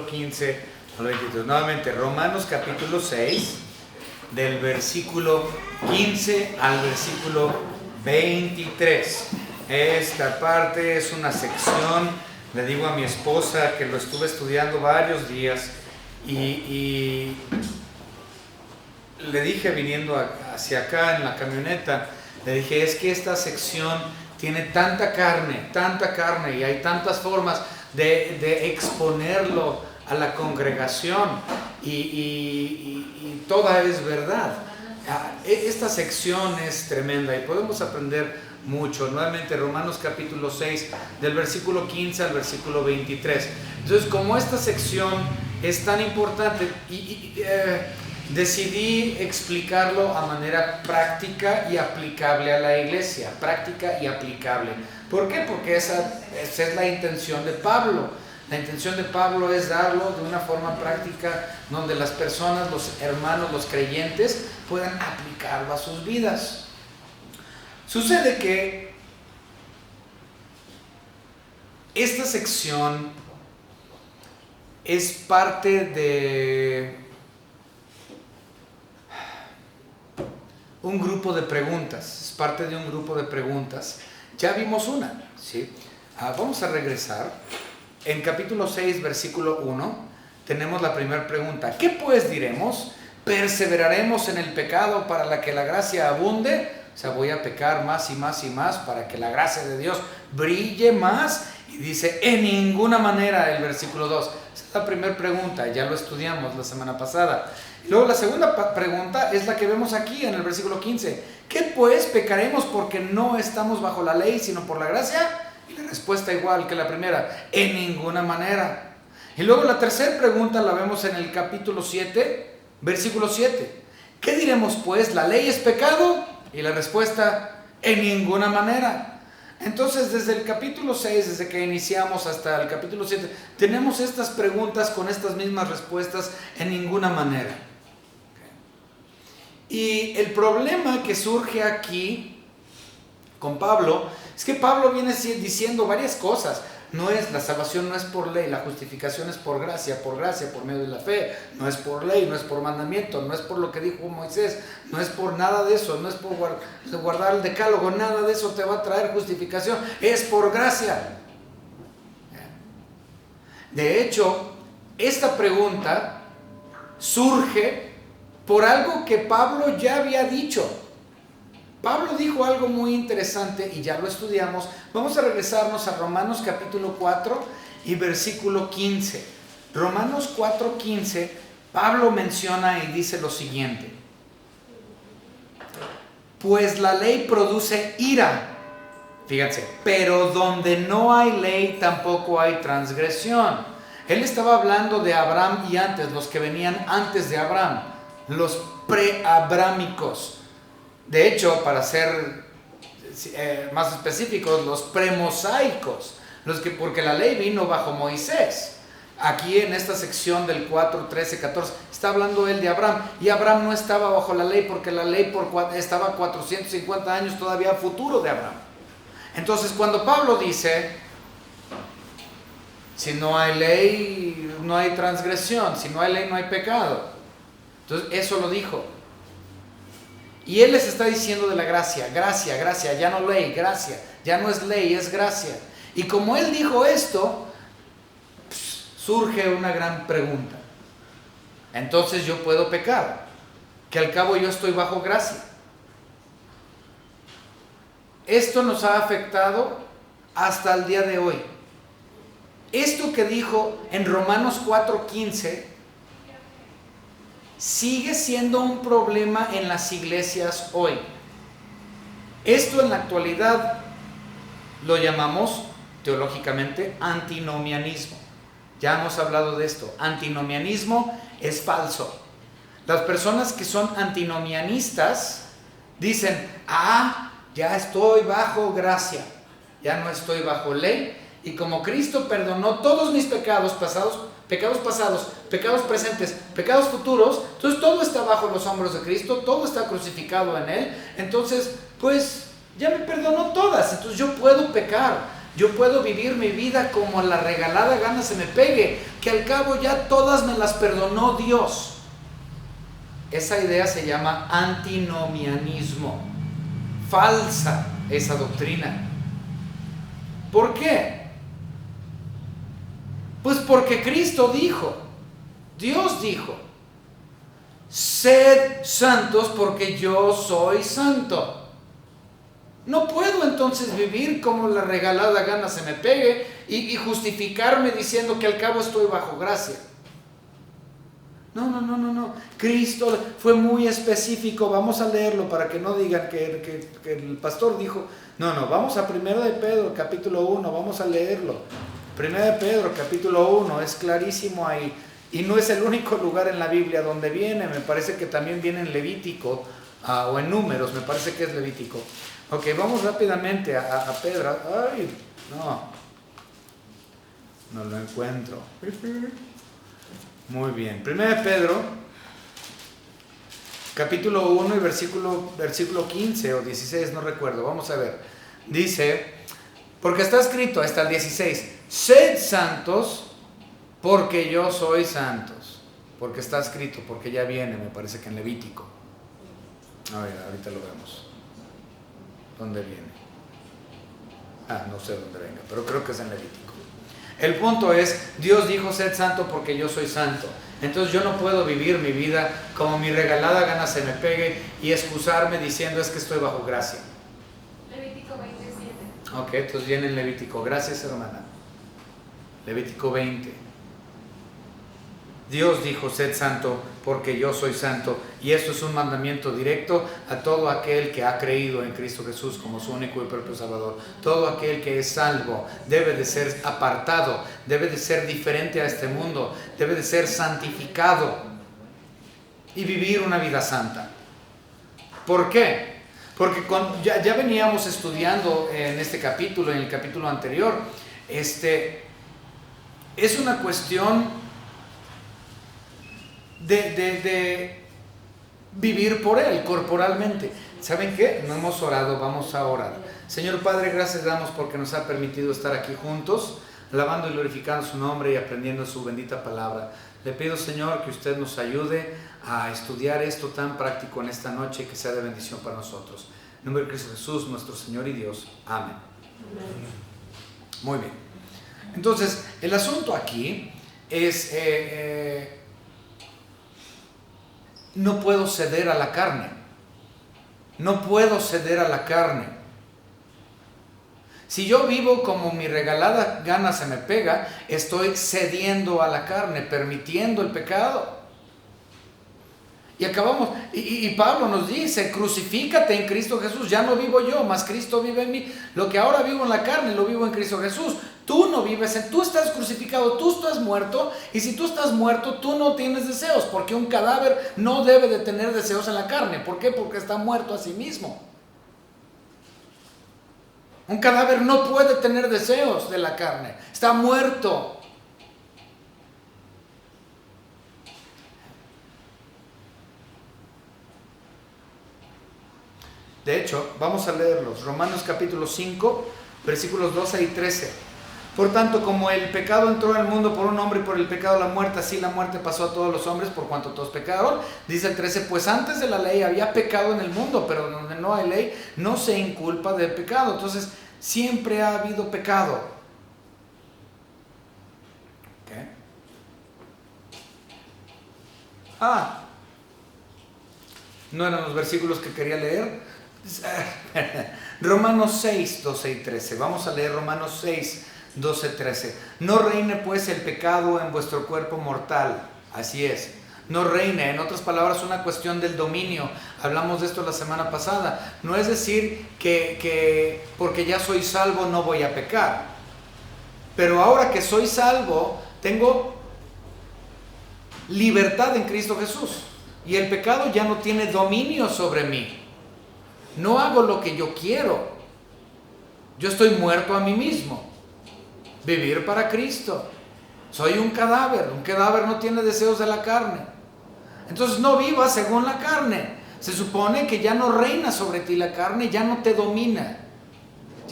15 al 23. Nuevamente, Romanos capítulo 6, del versículo 15 al versículo 23. Esta parte es una sección, le digo a mi esposa que lo estuve estudiando varios días y le dije viniendo hacia acá en la camioneta, le dije, es que esta sección tiene tanta carne y hay tantas formas de exponerlo a la congregación y toda es verdad. Esta sección es tremenda y podemos aprender mucho. Nuevamente Romanos capítulo 6 del versículo 15 al versículo 23. Entonces, como esta sección es tan importante decidí explicarlo a manera práctica y aplicable a la iglesia. Práctica y aplicable. ¿Por qué? Porque esa es la intención de Pablo. La intención de Pablo es darlo de una forma práctica donde las personas, los hermanos, los creyentes puedan aplicarlo a sus vidas. Sucede que esta sección es parte de un grupo de preguntas. Es parte de un grupo de preguntas. Ya vimos una, ¿sí? Vamos a regresar. En capítulo 6, versículo 1, tenemos la primera pregunta. ¿Qué pues diremos? ¿Perseveraremos en el pecado para que la gracia abunde? O sea, voy a pecar más y más y más para que la gracia de Dios brille más. Y dice, en ninguna manera, el versículo 2. Esa es la primera pregunta, ya lo estudiamos la semana pasada. Luego la segunda pregunta es la que vemos aquí en el versículo 15. ¿Qué pues pecaremos porque no estamos bajo la ley, sino por la gracia? Y la respuesta igual que la primera, en ninguna manera. Y luego la tercera pregunta la vemos en el capítulo 7, versículo 7. ¿Qué diremos pues? ¿La ley es pecado? Y la respuesta, en ninguna manera. Entonces, desde el capítulo 6, desde que iniciamos hasta el capítulo 7, tenemos estas preguntas con estas mismas respuestas, en ninguna manera. Y el problema que surge aquí con Pablo es que Pablo viene diciendo varias cosas. La salvación no es por ley, la justificación es por gracia, por medio de la fe. No es por ley, no es por mandamiento, no es por lo que dijo Moisés, no es por nada de eso, no es por guardar el decálogo, nada de eso te va a traer justificación, es por gracia. De hecho, esta pregunta surge por algo que Pablo ya había dicho. Pablo dijo algo muy interesante y ya lo estudiamos. Vamos a regresarnos a Romanos capítulo 4 y versículo 15. Romanos 4:15, Pablo menciona y dice lo siguiente. Pues la ley produce ira. Fíjense, pero donde no hay ley tampoco hay transgresión. Él estaba hablando de Abraham y antes, los que venían antes de Abraham, los preabrámicos. De hecho, para ser más específicos, los premosaicos, porque la ley vino bajo Moisés. Aquí en esta sección del 4, 13, 14, está hablando él de Abraham. Y Abraham no estaba bajo la ley porque la ley estaba 450 años todavía futuro de Abraham. Entonces, cuando Pablo dice, si no hay ley, no hay transgresión, si no hay ley, no hay pecado. Entonces, eso lo dijo. Y él les está diciendo de la gracia, ya no ley, gracia, ya no es ley, es gracia. Y como él dijo esto, surge una gran pregunta. Entonces yo puedo pecar, que al cabo yo estoy bajo gracia. Esto nos ha afectado hasta el día de hoy. Esto que dijo en Romanos 4:15 sigue siendo un problema en las iglesias hoy. Esto en la actualidad lo llamamos teológicamente antinomianismo. Ya hemos hablado de esto. Antinomianismo es falso. Las personas que son antinomianistas dicen, ya estoy bajo gracia, ya no estoy bajo ley, y como Cristo perdonó todos mis pecados pasados, pecados presentes, pecados futuros, entonces todo está bajo los hombros de Cristo, todo está crucificado en Él, entonces pues ya me perdonó todas, entonces yo puedo pecar. Yo puedo vivir mi vida como a la regalada gana se me pegue, que al cabo ya todas me las perdonó Dios. Esa idea se llama antinomianismo. Falsa esa doctrina. ¿Por qué? Pues porque Cristo dijo, Dios dijo, sed santos porque yo soy santo. No puedo entonces vivir como la regalada gana se me pegue y justificarme diciendo que al cabo estoy bajo gracia. No. Cristo fue muy específico. Vamos a leerlo para que no digan que el pastor dijo. No, vamos a 1 de Pedro, capítulo 1, vamos a leerlo. 1 de Pedro, capítulo 1, es clarísimo ahí. Y no es el único lugar en la Biblia donde viene, me parece que también viene en Levítico, o en Números, me parece que es Levítico. Ok, vamos rápidamente a Pedro. Ay, no lo encuentro. Muy bien, 1 de Pedro, capítulo 1 y versículo 15 o 16, no recuerdo, vamos a ver. Dice, porque está escrito hasta el 16, sed santos porque yo soy santos. Porque está escrito, porque ya viene, me parece que en Levítico. A ver, ahorita lo vemos. ¿Dónde viene? No sé dónde venga, pero creo que es en Levítico. El punto es, Dios dijo, sed santo porque yo soy santo. Entonces yo no puedo vivir mi vida como mi regalada gana se me pegue y excusarme diciendo es que estoy bajo gracia. Levítico 27. Ok, entonces viene en Levítico. Gracias, hermana. Levítico 20. Dios dijo, sed santo porque yo soy santo. Y esto es un mandamiento directo a todo aquel que ha creído en Cristo Jesús como su único y propio Salvador. Todo aquel que es salvo debe de ser apartado, debe de ser diferente a este mundo, debe de ser santificado y vivir una vida santa. ¿Por qué? Porque ya veníamos estudiando en este capítulo, en el capítulo anterior, es una cuestión de vivir por Él corporalmente. ¿Saben qué? No hemos orado, vamos a orar. Señor Padre, gracias damos porque nos ha permitido estar aquí juntos, alabando y glorificando su nombre y aprendiendo su bendita palabra. Le pido, Señor, que usted nos ayude a estudiar esto tan práctico en esta noche y que sea de bendición para nosotros. En nombre de Cristo Jesús, nuestro Señor y Dios. Amén. Muy bien. Entonces, el asunto aquí es... no puedo ceder a la carne. No puedo ceder a la carne. Si yo vivo como mi regalada gana se me pega, estoy cediendo a la carne, permitiendo el pecado. Y acabamos, y Pablo nos dice, crucifícate en Cristo Jesús, ya no vivo yo, mas Cristo vive en mí. Lo que ahora vivo en la carne, lo vivo en Cristo Jesús. Tú no vives, tú estás crucificado, tú estás muerto, y si tú estás muerto, tú no tienes deseos, porque un cadáver no debe de tener deseos en la carne. ¿Por qué? Porque está muerto a sí mismo. Un cadáver no puede tener deseos de la carne, está muerto. De hecho, vamos a leerlos. Romanos capítulo 5, versículos 12 y 13. Por tanto, como el pecado entró al mundo por un hombre y por el pecado la muerte, así la muerte pasó a todos los hombres por cuanto todos pecaron. Dice el 13, pues antes de la ley había pecado en el mundo, pero donde no hay ley no se inculpa del pecado. Entonces, siempre ha habido pecado. ¿Qué? No eran los versículos que quería leer. Romanos 6, 12 y 13. Vamos a leer Romanos 6, 12, 13. No reine pues el pecado en vuestro cuerpo mortal. Así es. No reine, en otras palabras, una cuestión del dominio. Hablamos de esto la semana pasada. No es decir que porque ya soy salvo no voy a pecar. Pero ahora que soy salvo, tengo libertad en Cristo Jesús. Y el pecado ya no tiene dominio sobre mí. No hago lo que yo quiero. Yo estoy muerto a mí mismo. Vivir para Cristo. Soy un cadáver. Un cadáver no tiene deseos de la carne. Entonces no vivas según la carne. Se supone que ya no reina sobre ti la carne, ya no te domina.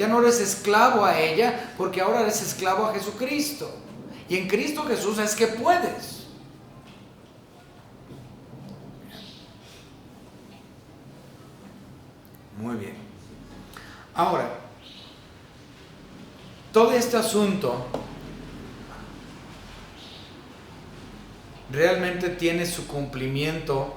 Ya no eres esclavo a ella, porque ahora eres esclavo a Jesucristo. Y en Cristo Jesús es que puedes. Muy bien. Ahora, todo este asunto realmente tiene su cumplimiento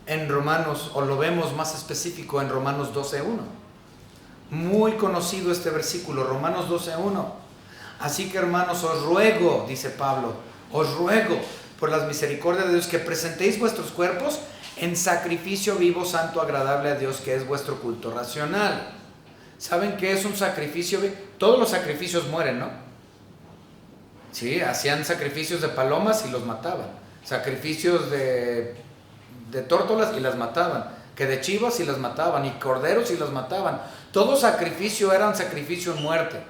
en Romanos, o lo vemos más específico en Romanos 12:1. Muy conocido este versículo, Romanos 12:1. Así que, hermanos, os ruego, dice Pablo, os ruego por las misericordias de Dios que presentéis vuestros cuerpos en sacrificio vivo, santo, agradable a Dios, que es vuestro culto racional. ¿Saben qué es un sacrificio? Todos los sacrificios mueren, ¿no? Sí, hacían sacrificios de palomas y los mataban. Sacrificios de tórtolas y las mataban. Que de chivas y las mataban. Y corderos y las mataban. Todo sacrificio era un sacrificio en muerte.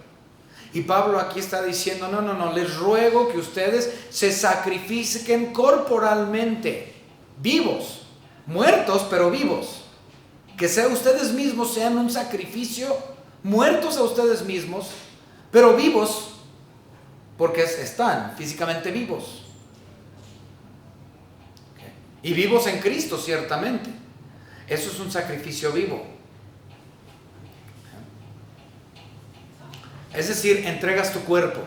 Y Pablo aquí está diciendo, no, les ruego que ustedes se sacrifiquen corporalmente, vivos, muertos pero vivos. Que ustedes mismos sean un sacrificio, muertos a ustedes mismos, pero vivos, porque están físicamente vivos. Y vivos en Cristo, ciertamente. Eso es un sacrificio vivo. Es decir, entregas tu cuerpo.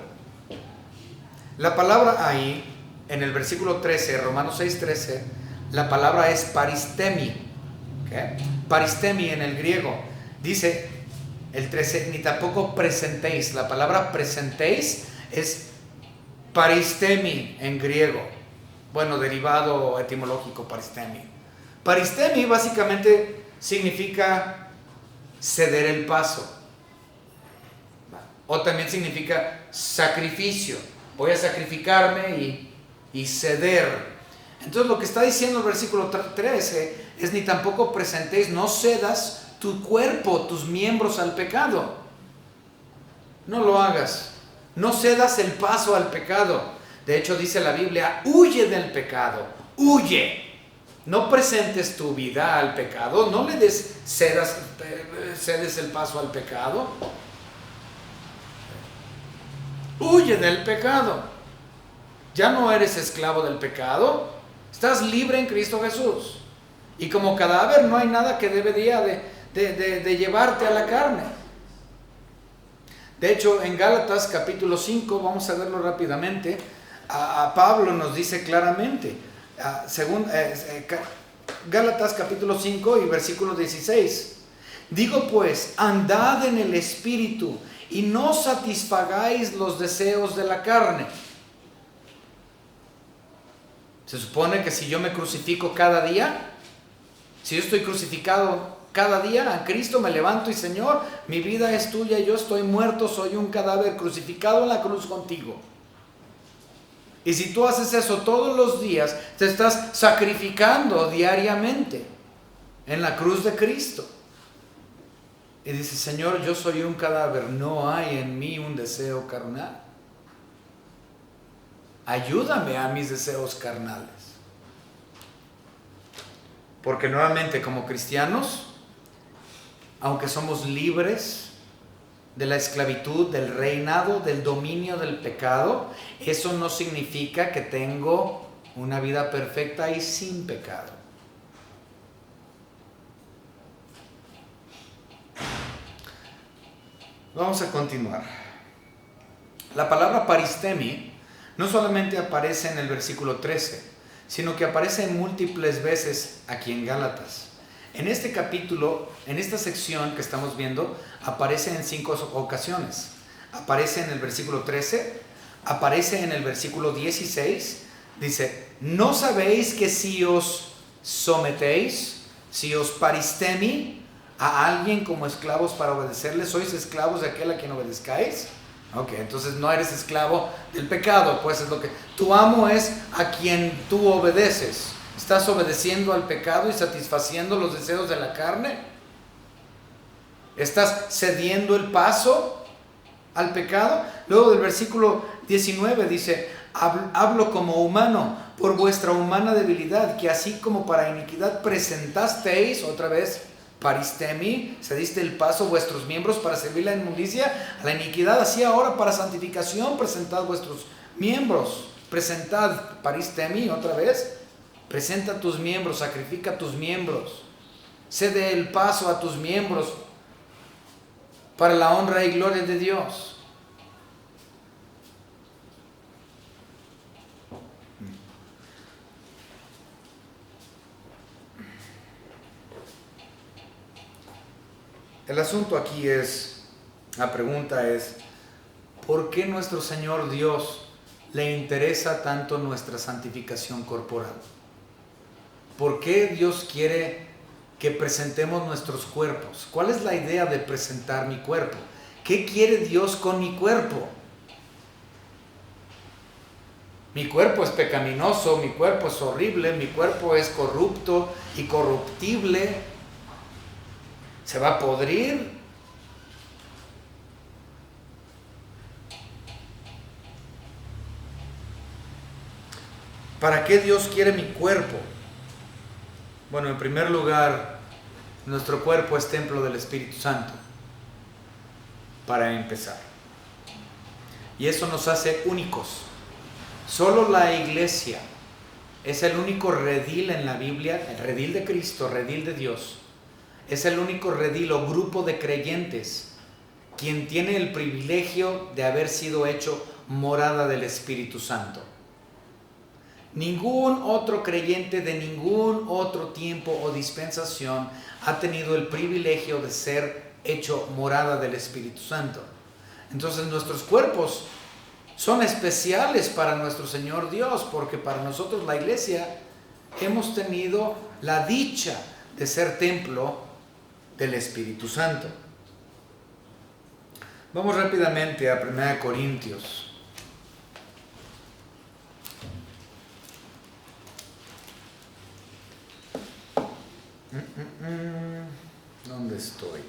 La palabra ahí, en el versículo 13, Romanos 6:13, la palabra es paristemi. ¿Okay? Paristemi en el griego. Dice el 13, ni tampoco presentéis. La palabra presentéis es paristemi en griego. Bueno, derivado etimológico, paristemi. Paristemi básicamente significa ceder el paso. O también significa sacrificio. Voy a sacrificarme y ceder. Entonces lo que está diciendo el versículo 13 es ni tampoco presentéis, no cedas tu cuerpo, tus miembros al pecado. No lo hagas. No cedas el paso al pecado. De hecho dice la Biblia, huye del pecado, huye. No presentes tu vida al pecado, no le cedes el paso al pecado. Huye del pecado. Ya no eres esclavo del pecado. Estás libre en Cristo Jesús. Y como cadáver no hay nada que debería de llevarte a la carne. De hecho, en Gálatas capítulo 5, vamos a verlo rápidamente, a Pablo nos dice claramente, Gálatas capítulo 5 y versículo 16. Digo pues, andad en el Espíritu y no satisfagáis los deseos de la carne. Se supone que si yo me crucifico cada día, si yo estoy crucificado cada día a Cristo, me levanto y Señor, mi vida es tuya, yo estoy muerto, soy un cadáver crucificado en la cruz contigo. Y si tú haces eso todos los días, te estás sacrificando diariamente en la cruz de Cristo. Y dice, Señor, yo soy un cadáver, no hay en mí un deseo carnal. Ayúdame a mis deseos carnales. Porque nuevamente como cristianos, aunque somos libres de la esclavitud, del reinado, del dominio del pecado, eso no significa que tengo una vida perfecta y sin pecado. Vamos a continuar. La palabra paristemi no solamente aparece en el versículo 13, sino que aparece múltiples veces aquí en Gálatas. En este capítulo, en esta sección que estamos viendo, aparece en 5 ocasiones. Aparece en el versículo 13, aparece en el versículo 16, dice, ¿no sabéis que si os sometéis, si os paristemi a alguien como esclavos para obedecerle, sois esclavos de aquel a quien obedezcáis? Ok, entonces no eres esclavo del pecado, pues es lo que... Tu amo es a quien tú obedeces. ¿Estás obedeciendo al pecado y satisfaciendo los deseos de la carne? ¿Estás cediendo el paso al pecado? Luego del versículo 19 dice, hablo como humano, por vuestra humana debilidad, que así como para iniquidad presentasteis, otra vez Paristemi, cediste el paso vuestros miembros para servir la inmundicia, a la iniquidad, así ahora para santificación, presentad vuestros miembros. Presentad, paristemi, otra vez, presenta tus miembros, sacrifica tus miembros, cede el paso a tus miembros para la honra y gloria de Dios. El asunto aquí es, la pregunta es, ¿por qué nuestro Señor Dios le interesa tanto nuestra santificación corporal? ¿Por qué Dios quiere que presentemos nuestros cuerpos? ¿Cuál es la idea de presentar mi cuerpo? ¿Qué quiere Dios con mi cuerpo? Mi cuerpo es pecaminoso, mi cuerpo es horrible, mi cuerpo es corrupto y corruptible. ¿Se va a podrir? ¿Para qué Dios quiere mi cuerpo? Bueno, en primer lugar, nuestro cuerpo es templo del Espíritu Santo, para empezar. Y eso nos hace únicos. Solo la iglesia es el único redil en la Biblia, el redil de Cristo, redil de Dios. Es el único redil o grupo de creyentes quien tiene el privilegio de haber sido hecho morada del Espíritu Santo. Ningún otro creyente de ningún otro tiempo o dispensación ha tenido el privilegio de ser hecho morada del Espíritu Santo. Entonces nuestros cuerpos son especiales para nuestro Señor Dios, porque para nosotros la iglesia hemos tenido la dicha de ser templo del Espíritu Santo. Vamos rápidamente a 1 Corintios. ¿Dónde estoy?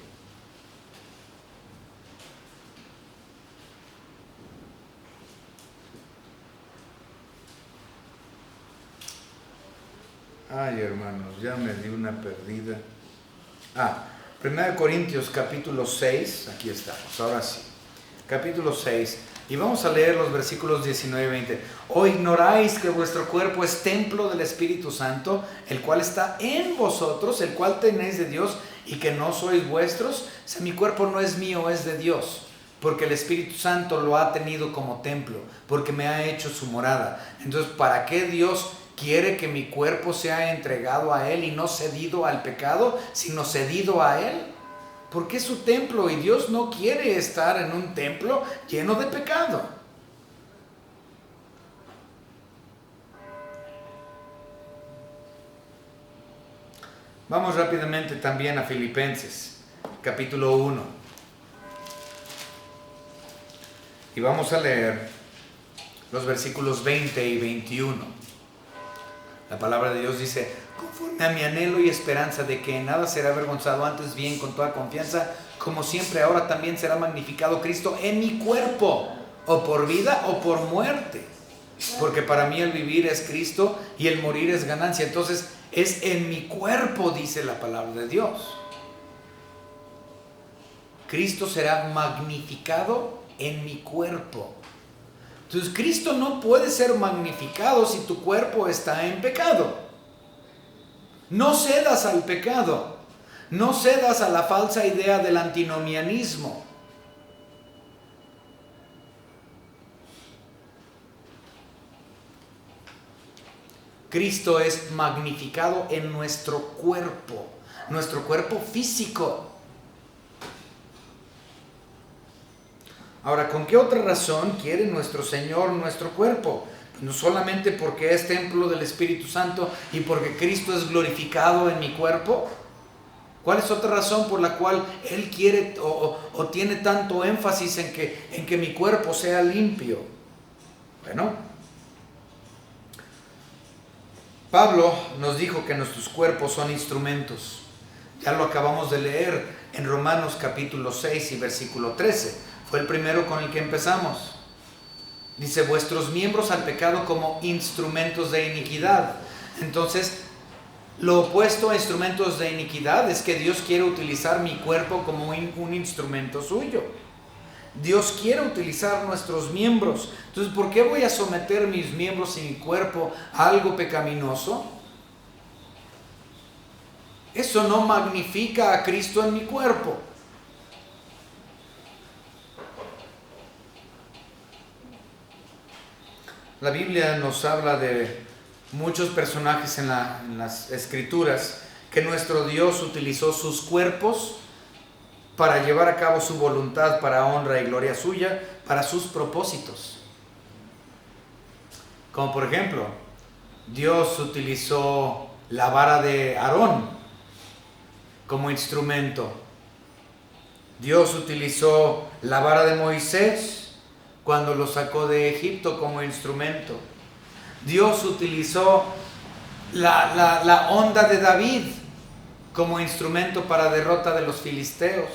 Ay, hermanos, ya me di una perdida. 1 Corintios capítulo 6, aquí estamos, ahora sí. Capítulo 6, y vamos a leer los versículos 19 y 20. ¿O ignoráis que vuestro cuerpo es templo del Espíritu Santo, el cual está en vosotros, el cual tenéis de Dios, y que no sois vuestros? O sea, mi cuerpo no es mío, es de Dios, porque el Espíritu Santo lo ha tenido como templo, porque me ha hecho su morada. Entonces, ¿para qué Dios quiere que mi cuerpo sea entregado a Él y no cedido al pecado, sino cedido a Él? Porque es su templo y Dios no quiere estar en un templo lleno de pecado. Vamos rápidamente también a Filipenses, capítulo 1. Y vamos a leer los versículos 20 y 21. La palabra de Dios dice: conforme a mi anhelo y esperanza de que en nada será avergonzado, antes bien con toda confianza, como siempre ahora también será magnificado Cristo en mi cuerpo, o por vida o por muerte. Porque para mí el vivir es Cristo y el morir es ganancia. Entonces es en mi cuerpo, dice la palabra de Dios. Cristo será magnificado en mi cuerpo. Entonces Cristo no puede ser magnificado si tu cuerpo está en pecado. No cedas al pecado. No cedas a la falsa idea del antinomianismo. Cristo es magnificado en nuestro cuerpo físico. Ahora, ¿con qué otra razón quiere nuestro Señor nuestro cuerpo? No solamente porque es templo del Espíritu Santo y porque Cristo es glorificado en mi cuerpo. ¿Cuál es otra razón por la cual Él quiere o tiene tanto énfasis en que mi cuerpo sea limpio? Bueno, Pablo nos dijo que nuestros cuerpos son instrumentos. Ya lo acabamos de leer en Romanos capítulo 6 y versículo 13. Fue el primero con el que empezamos. Dice: vuestros miembros al pecado como instrumentos de iniquidad. Entonces, Lo opuesto a instrumentos de iniquidad es que Dios quiere utilizar mi cuerpo como un instrumento suyo. Dios quiere utilizar nuestros miembros. Entonces, ¿por qué voy a someter mis miembros y mi cuerpo a algo pecaminoso? Eso no magnifica a Cristo en mi cuerpo. La Biblia nos habla de muchos personajes en las Escrituras que nuestro Dios utilizó sus cuerpos para llevar a cabo su voluntad para honra y gloria suya, para sus propósitos. Como por ejemplo, Dios utilizó la vara de Aarón como instrumento. Dios utilizó la vara de Moisés cuando lo sacó de Egipto como instrumento. Dios utilizó la honda de David como instrumento para derrota de los filisteos.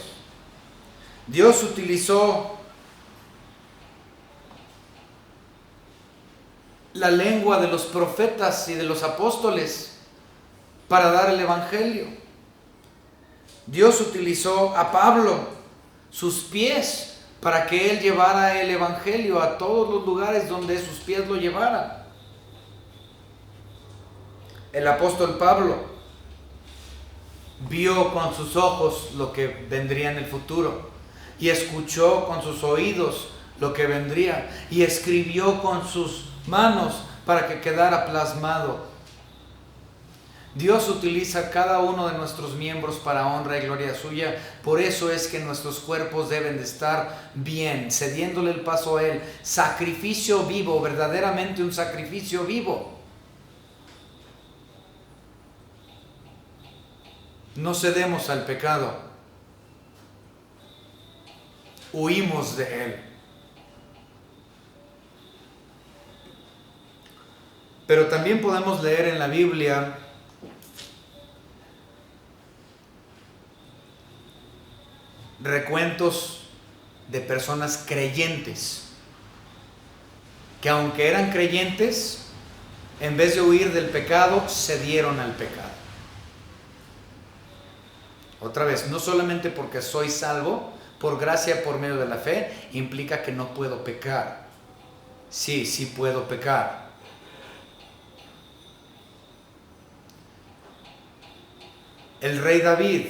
Dios utilizó la lengua de los profetas y de los apóstoles para dar el evangelio. Dios utilizó a Pablo, sus pies, para que él llevara el evangelio a todos los lugares donde sus pies lo llevaran. El apóstol Pablo vio con sus ojos lo que vendría en el futuro y escuchó con sus oídos lo que vendría y escribió con sus manos para que quedara plasmado. Dios utiliza cada uno de nuestros miembros para honra y gloria suya. Por eso es que nuestros cuerpos deben de estar bien, cediéndole el paso a Él. Sacrificio vivo, verdaderamente un sacrificio vivo. No cedemos al pecado, huimos de él. Pero también podemos leer en la Biblia recuentos de personas creyentes, que aunque eran creyentes, en vez de huir del pecado, cedieron al pecado. Otra vez, no solamente porque soy salvo, por gracia, por medio de la fe, implica que no puedo pecar. Sí puedo pecar. El rey David,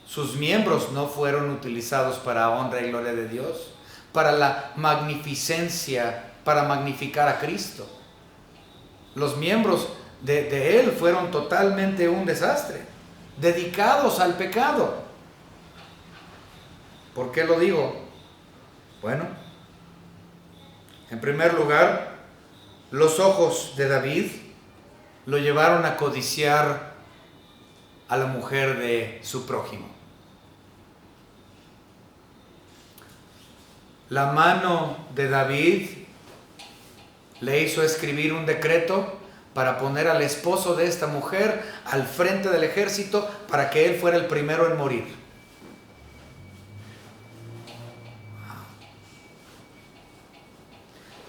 sus miembros no fueron utilizados para honra y gloria de Dios, para la magnificencia, para magnificar a Cristo. Los miembros de él fueron totalmente un desastre, dedicados al pecado. ¿Por qué lo digo? Bueno, en primer lugar, los ojos de David lo llevaron a codiciar a la mujer de su prójimo. La mano de David le hizo escribir un decreto para poner al esposo de esta mujer al frente del ejército para que él fuera el primero en morir.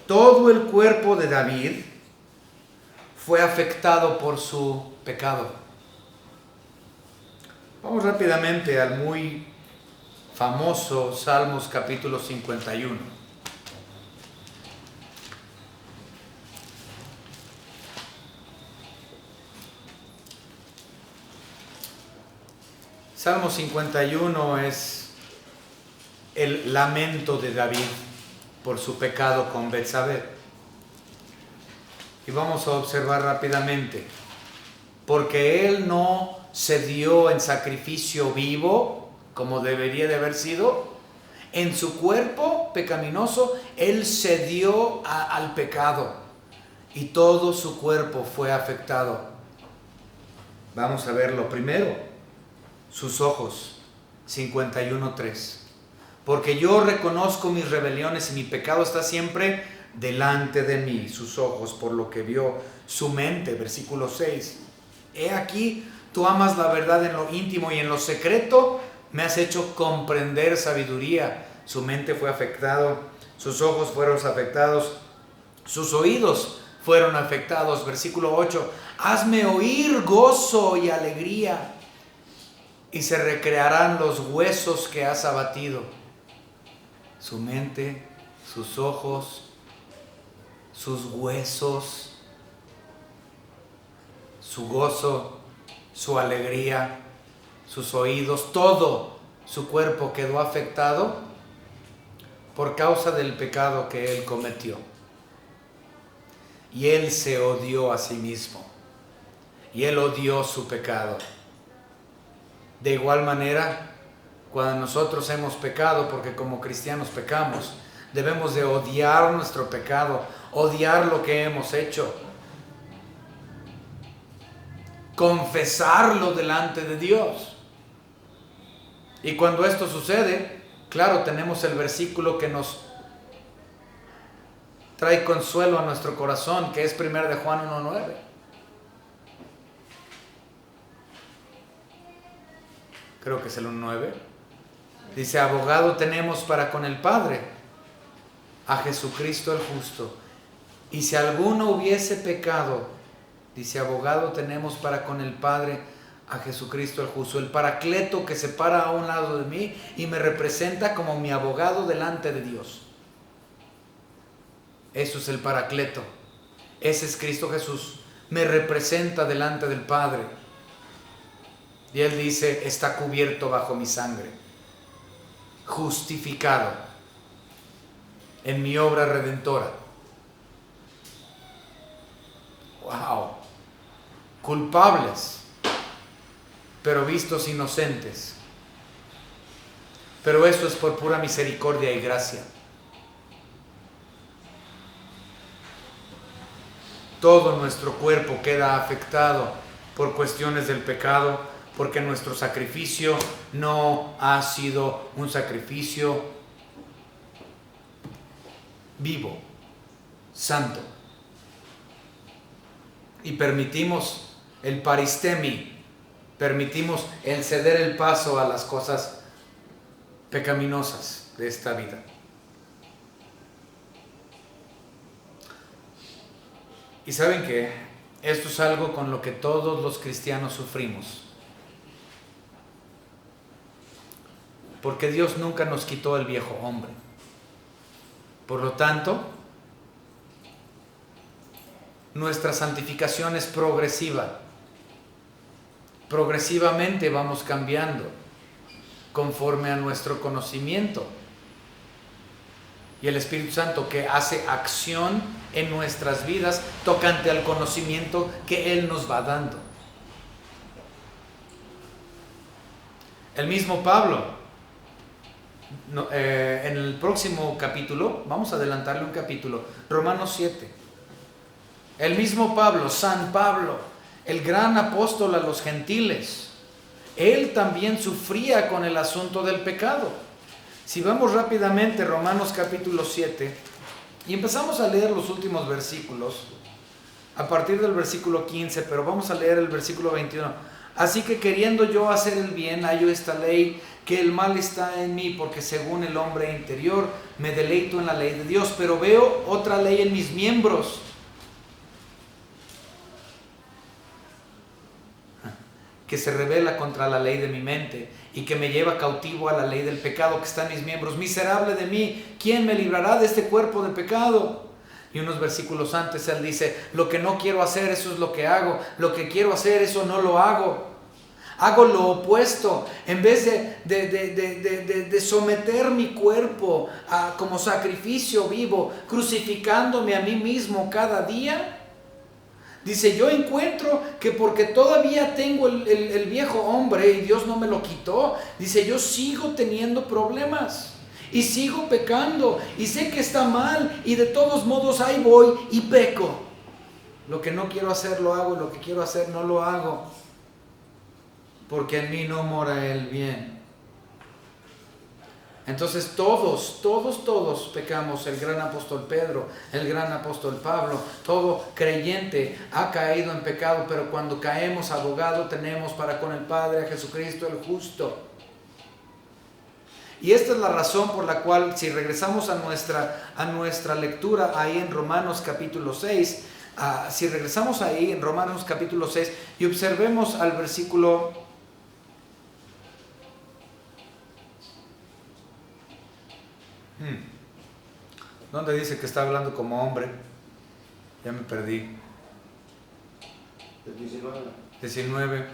Todo el cuerpo de David fue afectado por su pecado. Vamos rápidamente al muy famoso Salmos capítulo 51. Salmo 51 es el lamento de David por su pecado con Betsabé. Y vamos a observar rápidamente, porque él no se dio en sacrificio vivo como debería de haber sido, en su cuerpo pecaminoso, él se dio al pecado y todo su cuerpo fue afectado. Vamos a ver lo primero. Sus ojos, 51:3. Porque yo reconozco mis rebeliones y mi pecado está siempre delante de mí. Sus ojos, por lo que vio su mente, versículo 6. He aquí, tú amas la verdad en lo íntimo y en lo secreto me has hecho comprender sabiduría. Su mente fue afectado, sus ojos fueron afectados, sus oídos fueron afectados. Versículo 8. Hazme oír gozo y alegría, y se recrearán los huesos que has abatido. Su mente, sus ojos, sus huesos, su gozo, su alegría, sus oídos, todo su cuerpo quedó afectado por causa del pecado que él cometió. Y él se odió a sí mismo. Y él odió su pecado. De igual manera, cuando nosotros hemos pecado, porque como cristianos pecamos, debemos de odiar nuestro pecado, odiar lo que hemos hecho, confesarlo delante de Dios. Y cuando esto sucede, claro, tenemos el versículo que nos trae consuelo a nuestro corazón, que es 1 de Juan 1:9. Creo que es el 1:9. Dice, abogado tenemos para con el Padre, a Jesucristo el justo. Y si alguno hubiese pecado, dice, abogado tenemos para con el Padre, a Jesucristo el justo, el paracleto que se para a un lado de mí y me representa como mi abogado delante de Dios. Eso es el paracleto. Ese es Cristo Jesús. Me representa delante del Padre. Y Él dice, está cubierto bajo mi sangre, justificado en mi obra redentora. ¡Wow! Culpables, pero vistos inocentes. Pero eso es por pura misericordia y gracia. Todo nuestro cuerpo queda afectado por cuestiones del pecado, porque nuestro sacrificio no ha sido un sacrificio vivo, santo. Y permitimos el paristemi, permitimos el ceder el paso a las cosas pecaminosas de esta vida. Y saben que esto es algo con lo que todos los cristianos sufrimos. Porque Dios nunca nos quitó el viejo hombre. Por lo tanto, nuestra santificación es progresiva. Progresivamente vamos cambiando conforme a nuestro conocimiento. Y el Espíritu Santo, que hace acción en nuestras vidas tocante al conocimiento que Él nos va dando. El mismo Pablo, en el próximo capítulo, vamos a adelantarle un capítulo, Romanos 7. El mismo Pablo, San Pablo, el gran apóstol a los gentiles, él también sufría con el asunto del pecado. Si vamos rápidamente Romanos capítulo 7 y empezamos a leer los últimos versículos, a partir del versículo 15, pero vamos a leer el versículo 21. Así que queriendo yo hacer el bien, hallo esta ley, que el mal está en mí, porque según el hombre interior me deleito en la ley de Dios, pero veo otra ley en mis miembros, que se rebela contra la ley de mi mente y que me lleva cautivo a la ley del pecado que está en mis miembros. Miserable de mí, ¿quién me librará de este cuerpo de pecado? Y unos versículos antes él dice, lo que no quiero hacer, eso es lo que hago. Lo que quiero hacer, eso no lo hago. Hago lo opuesto. En vez de someter mi cuerpo como sacrificio vivo, crucificándome a mí mismo cada día, dice, yo encuentro que porque todavía tengo el viejo hombre y Dios no me lo quitó, dice, yo sigo teniendo problemas. Y sigo pecando, y sé que está mal, y de todos modos ahí voy y peco. Lo que no quiero hacer lo hago, y lo que quiero hacer no lo hago, porque en mí no mora el bien. Entonces todos pecamos. El gran apóstol Pedro, el gran apóstol Pablo, todo creyente ha caído en pecado, pero cuando caemos, abogado tenemos para con el Padre, a Jesucristo el justo. Y esta es la razón por la cual, si regresamos a nuestra lectura ahí en Romanos capítulo 6, Si regresamos ahí en Romanos capítulo 6 y observemos al versículo... ¿Dónde dice que está hablando como hombre? Ya me perdí. 19.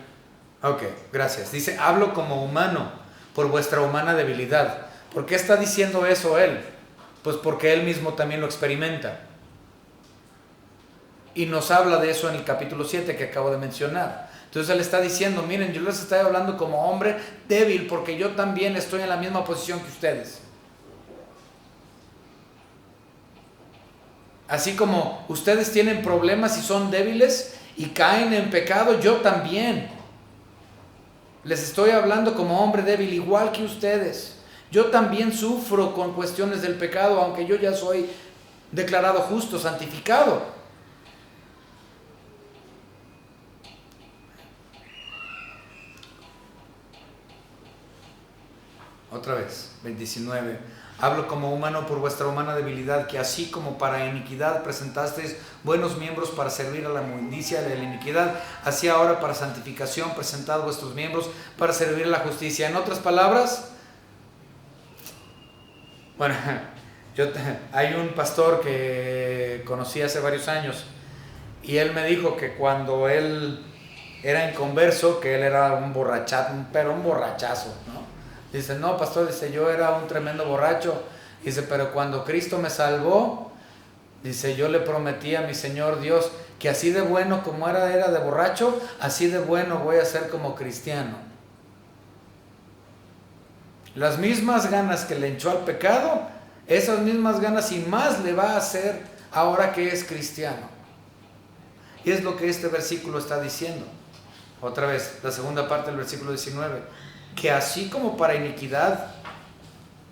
Ok, gracias. Dice, hablo como humano por vuestra humana debilidad. ¿Por qué está diciendo eso él? Pues porque él mismo también lo experimenta. Y nos habla de eso en el capítulo 7 que acabo de mencionar. Entonces él está diciendo, miren, yo les estoy hablando como hombre débil porque yo también estoy en la misma posición que ustedes. Así como ustedes tienen problemas y son débiles y caen en pecado, yo también. Les estoy hablando como hombre débil, igual que ustedes. Yo también sufro con cuestiones del pecado, aunque yo ya soy declarado justo, santificado. Otra vez, 29. Hablo como humano por vuestra humana debilidad, que así como para iniquidad presentasteis buenos miembros para servir a la inmundicia de la iniquidad, así ahora para santificación presentad vuestros miembros para servir a la justicia. En otras palabras, bueno, hay un pastor que conocí hace varios años y él me dijo que cuando él era inconverso, que él era un borrachazo, pero un borrachazo, ¿no? Dice, no, pastor, dice, yo era un tremendo borracho. Dice, pero cuando Cristo me salvó, dice, yo le prometí a mi Señor Dios que así de bueno como era de borracho, así de bueno voy a ser como cristiano. Las mismas ganas que le echó al pecado, esas mismas ganas y más le va a hacer ahora que es cristiano. Y es lo que este versículo está diciendo. Otra vez, la segunda parte del versículo 19. Que así como para iniquidad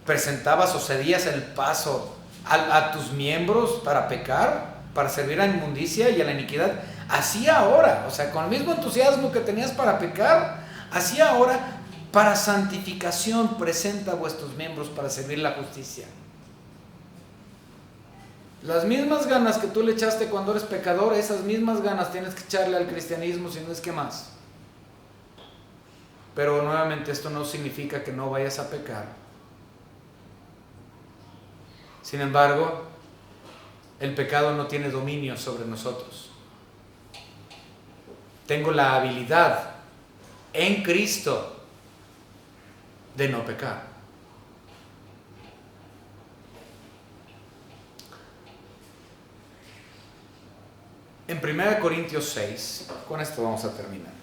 presentabas o cedías el paso a tus miembros para pecar, para servir a la inmundicia y a la iniquidad, así ahora, o sea, con el mismo entusiasmo que tenías para pecar, así ahora para santificación presenta a vuestros miembros para servir la justicia. Las mismas ganas que tú le echaste cuando eres pecador, esas mismas ganas tienes que echarle al cristianismo, si no es que más. Pero nuevamente esto no significa que no vayas a pecar. Sin embargo, el pecado no tiene dominio sobre nosotros. Tengo la habilidad en Cristo de no pecar. En 1 Corintios 6, con esto vamos a terminar.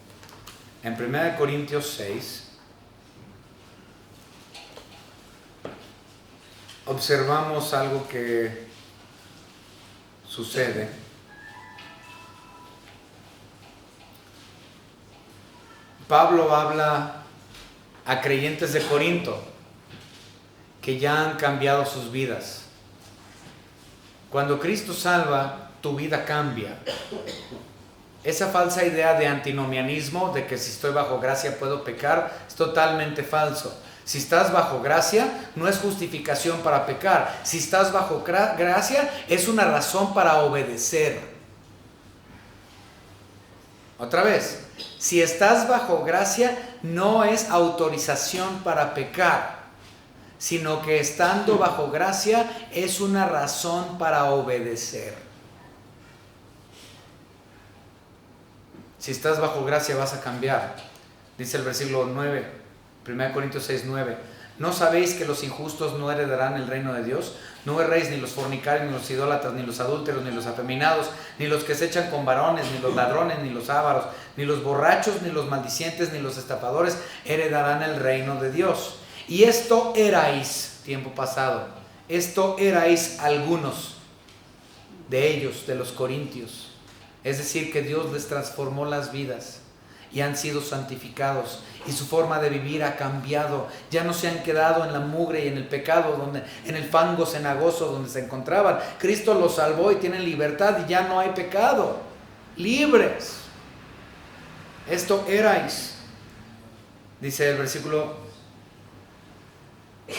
En 1 Corintios 6, observamos algo que sucede. Pablo habla a creyentes de Corinto que ya han cambiado sus vidas. Cuando Cristo salva, tu vida cambia. Esa falsa idea de antinomianismo, de que si estoy bajo gracia puedo pecar, es totalmente falso. Si estás bajo gracia, no es justificación para pecar. Si estás bajo gracia, es una razón para obedecer. Otra vez, si estás bajo gracia, no es autorización para pecar, sino que estando bajo gracia es una razón para obedecer. Si estás bajo gracia vas a cambiar. Dice el versículo 9, 1 Corintios 6, 9. ¿No sabéis que los injustos no heredarán el reino de Dios? No erréis ni los fornicarios, ni los idólatras, ni los adúlteros, ni los afeminados, ni los que se echan con varones, ni los ladrones, ni los ávaros, ni los borrachos, ni los maldicientes, ni los estafadores heredarán el reino de Dios. Y esto erais, tiempo pasado, esto erais algunos de ellos, de los corintios. Es decir, que Dios les transformó las vidas y han sido santificados y su forma de vivir ha cambiado. Ya no se han quedado en la mugre y en el pecado, en el fango cenagoso donde se encontraban. Cristo los salvó y tienen libertad y ya no hay pecado. Libres. Esto erais. Dice el versículo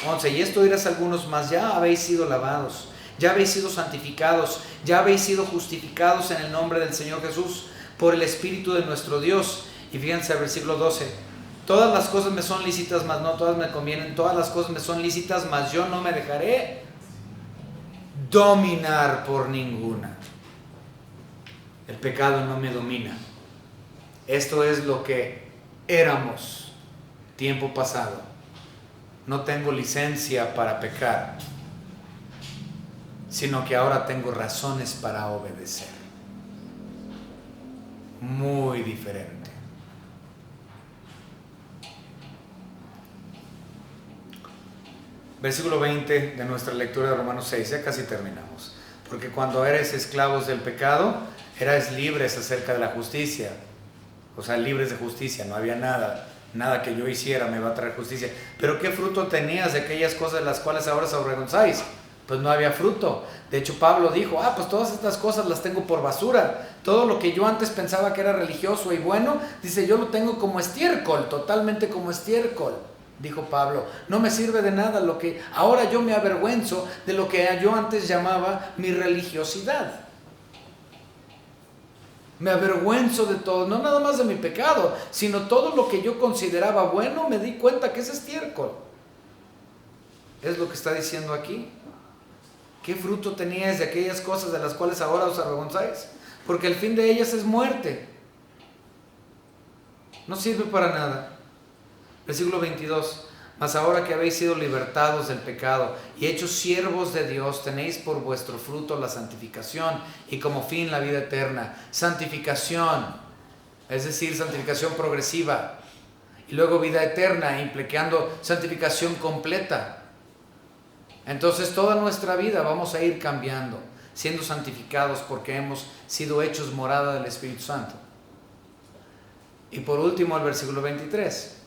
11, y esto erais algunos, mas ya habéis sido lavados ya habéis sido santificados, ya habéis sido justificados en el nombre del Señor Jesús, por el Espíritu de nuestro Dios. Y fíjense el versículo 12, todas las cosas me son lícitas, mas no todas me convienen, todas las cosas me son lícitas, mas yo no me dejaré dominar por ninguna. El pecado no me domina. Esto es lo que éramos tiempo pasado. No tengo licencia para pecar, sino que ahora tengo razones para obedecer. Muy diferente. Versículo 20 de nuestra lectura de Romanos 6, ya casi terminamos. Porque cuando eres esclavos del pecado, eras libres acerca de la justicia. O sea, libres de justicia, no había nada que yo hiciera me va a traer justicia. Pero ¿qué fruto tenías de aquellas cosas de las cuales ahora os avergonzáis? Pues no había fruto. De hecho, Pablo dijo, pues todas estas cosas las tengo por basura. Todo lo que yo antes pensaba que era religioso y bueno, dice, yo lo tengo como estiércol, totalmente como estiércol. Dijo Pablo, no me sirve de nada lo que ahora yo me avergüenzo de lo que yo antes llamaba mi religiosidad. Me avergüenzo de todo, no nada más de mi pecado, sino todo lo que yo consideraba bueno, me di cuenta que es estiércol. Es lo que está diciendo aquí. ¿Qué fruto teníais de aquellas cosas de las cuales ahora os avergonzáis? Porque el fin de ellas es muerte. No sirve para nada. Versículo 22. Mas ahora que habéis sido libertados del pecado y hechos siervos de Dios, tenéis por vuestro fruto la santificación y como fin la vida eterna. Santificación, es decir, santificación progresiva. Y luego vida eterna, implicando santificación completa. Entonces toda nuestra vida vamos a ir cambiando, siendo santificados porque hemos sido hechos morada del Espíritu Santo. Y por último el versículo 23.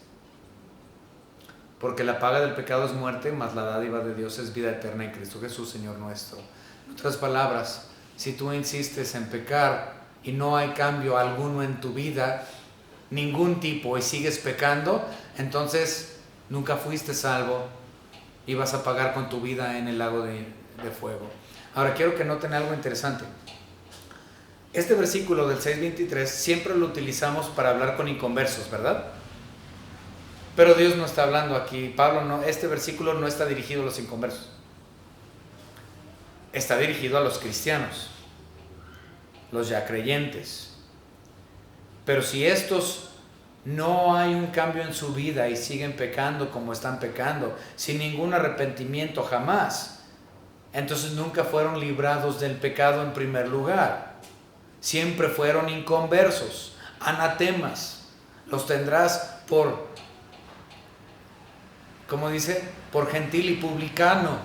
Porque la paga del pecado es muerte, mas la dádiva de Dios es vida eterna en Cristo Jesús, Señor nuestro. En otras palabras, si tú insistes en pecar y no hay cambio alguno en tu vida, ningún tipo, y sigues pecando, entonces nunca fuiste salvo y vas a pagar con tu vida en el lago de fuego. Ahora quiero que noten algo interesante. Este versículo del 6:23 siempre lo utilizamos para hablar con inconversos, ¿verdad? Pero Dios no está hablando aquí. Pablo no, este versículo no está dirigido a los inconversos. Está dirigido a los cristianos, los ya creyentes. Pero si estos no hay un cambio en su vida y siguen pecando como están pecando, sin ningún arrepentimiento jamás, entonces nunca fueron librados del pecado en primer lugar. Siempre fueron inconversos, anatemas. Los tendrás por, ¿cómo dice? Por gentil y publicano.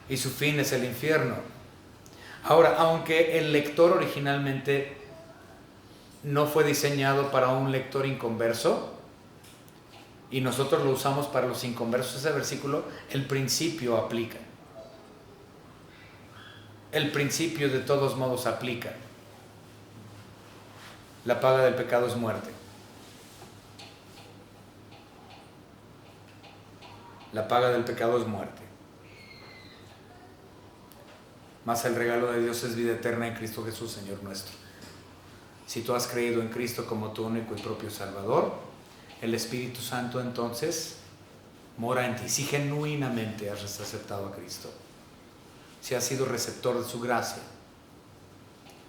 Y su fin es el infierno. Ahora, aunque el lector originalmente no fue diseñado para un lector inconverso, y nosotros lo usamos para los inconversos, ese versículo, el principio aplica. El principio de todos modos aplica. La paga del pecado es muerte. La paga del pecado es muerte. Mas el regalo de Dios es vida eterna en Cristo Jesús, Señor nuestro. Si tú has creído en Cristo como tu único y propio Salvador, el Espíritu Santo entonces mora en ti. Si genuinamente has aceptado a Cristo, si has sido receptor de su gracia,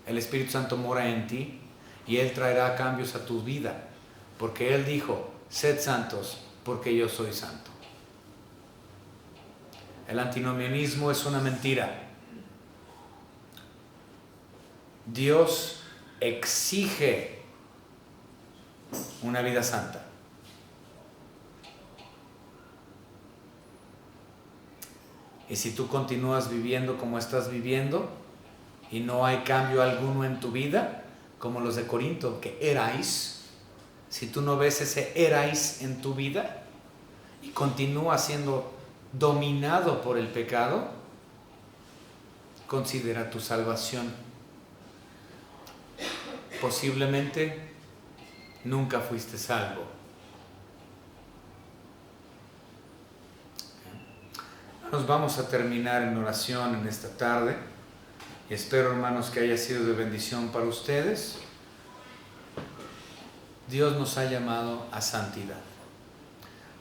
el Espíritu Santo mora en ti y Él traerá cambios a tu vida, porque Él dijo, sed santos porque yo soy santo. El antinomianismo es una mentira. Dios exige una vida santa. Y si tú continúas viviendo como estás viviendo y no hay cambio alguno en tu vida, como los de Corinto, que erais, si tú no ves ese erais en tu vida y continúas siendo dominado por el pecado, considera tu salvación. Posiblemente nunca fuiste salvo. Nos vamos a terminar en oración en esta tarde. Y espero, hermanos, que haya sido de bendición para ustedes. Dios nos ha llamado a santidad.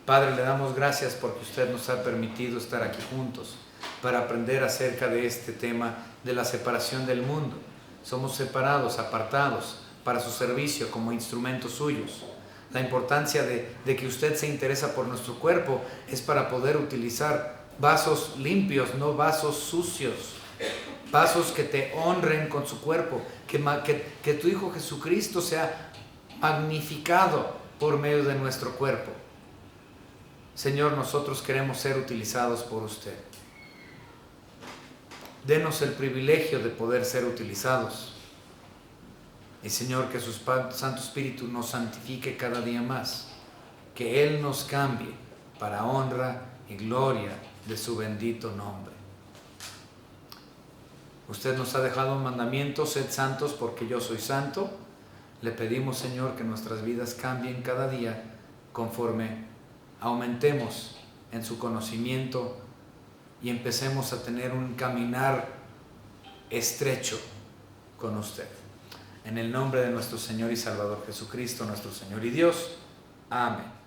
Padre, le damos gracias porque usted nos ha permitido estar aquí juntos para aprender acerca de este tema de la separación del mundo. Somos separados, apartados para su servicio como instrumentos suyos. La importancia de que usted se interesa por nuestro cuerpo es para poder utilizar vasos limpios, no vasos sucios. Vasos que te honren con su cuerpo, que tu Hijo Jesucristo sea magnificado por medio de nuestro cuerpo. Señor, nosotros queremos ser utilizados por usted. Denos el privilegio de poder ser utilizados. Y Señor, que su Santo Espíritu nos santifique cada día más. Que Él nos cambie para honra y gloria de su bendito nombre. Usted nos ha dejado un mandamiento: sed santos porque yo soy santo. Le pedimos, Señor, que nuestras vidas cambien cada día conforme aumentemos en su conocimiento y empecemos a tener un caminar estrecho con usted. En el nombre de nuestro Señor y Salvador Jesucristo, nuestro Señor y Dios. Amén.